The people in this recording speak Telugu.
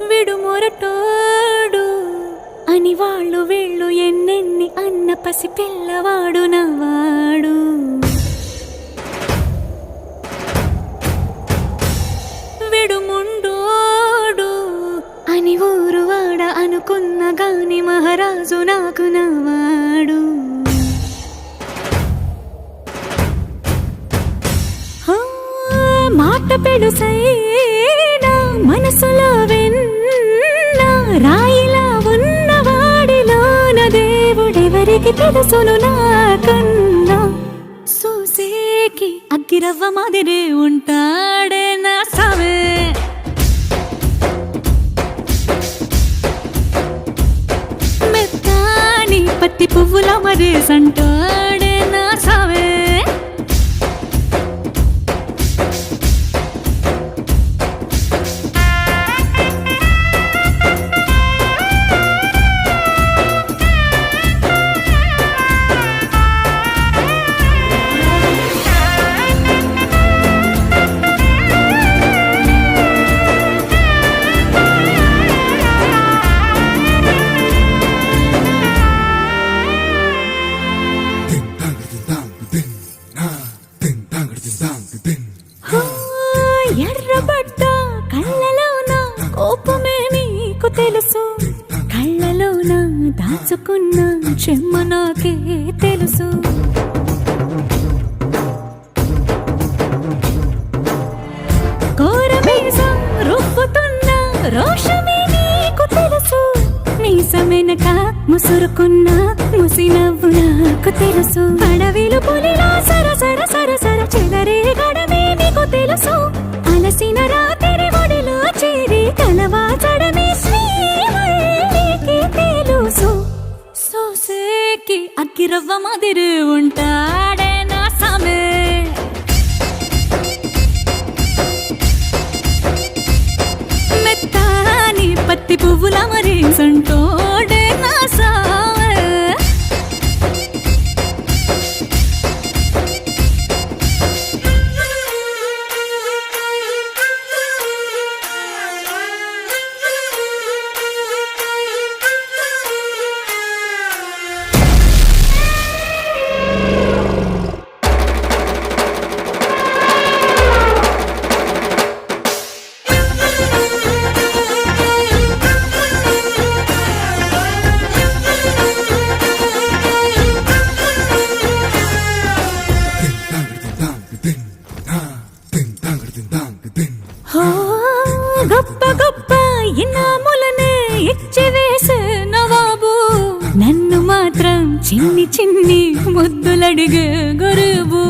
విడుమొరటోడు అని వాళ్ళు వీళ్ళు ఎన్నెన్ని అన్న పసి పిల్లవాడు నవ్వాడు. విడుముండోడు అని ఊరు వాడ అనుకున్న గాని మహారాజు నాకు నవ్వాడు. మాట పెడుసైనా మనసులో వెన్న రాయిలా ఉన్నవాడిలోన దేవుడెవరికి తెలుసును నాకన్నా. సూసేకి అగ్గిరవ్వ మాదిరే ఉంటాడే నా సామే. మెత్తాని పత్తి పువ్వుల మరేసంటాడే నా సామే. ఎర్రబడ్డ కళ్ళలోన కోపమే నీకు తెలుసు, కళ్ళలోన దాచుకున్న చెమ్మ నాకే తెలుసు. కోరమీసం రుబ్బుతున్న రోషమే నీకు తెలుసు, మీసమెనక ముసురుకున్న ముసినవ్వు నాకు తెలుసు. అడవిలు పులిలా సరసర సరసర చెదరే గడమే నీకు తెలుసు, అలసిన రాత్రి ఒడిలో చేరి కలవాచడమే శ్రీవల్లికి తెలుసు. సోసేకి అగ్గిరవ్వ మాదిరి ఉంటాడే నా సామే. మెత్తాని పత్తి పువ్వుల మరేసంటోడే నా సామే. గొప్ప గొప్ప ఇనాములనే ఇచ్చివేసే నవాబు, నన్ను మాత్రం చిన్ని చిన్ని ముద్దులడిగే గురువు.